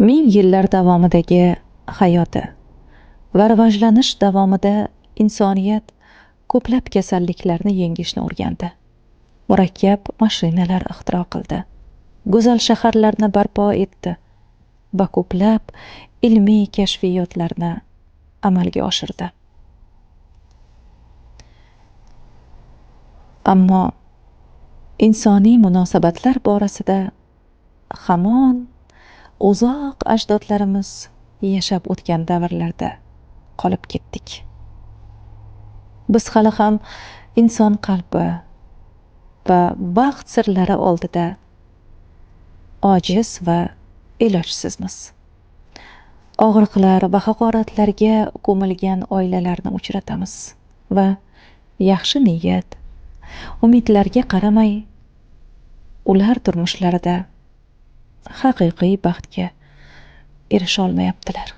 Ming yillar davomidagi hayoti va rivojlanish davomida insoniyat ko'plab kasalliklarni yengishni o'rgandi. Murakkab mashinalar ixtiro qildi. Go'zal shaharlarni barpo etdi va ko'plab ilmiy kashfiyotlarni amalga oshirdi. Ammo insoniy munosabatlar borasida hamon uzoq ajdodlarimiz yashab o'tgan davrlarda qolib ketdik. Biz hali ham inson qalbi va baxt sirlari oldida ojiz va ilojsizmiz. Og'riqlar va haqoratlarga ko'milgan oilalarni uchratamiz va yaxshi niyat, umidlarga qaramay, ular turmushlarida haqiqiy baxtga erisha olmayaptilar.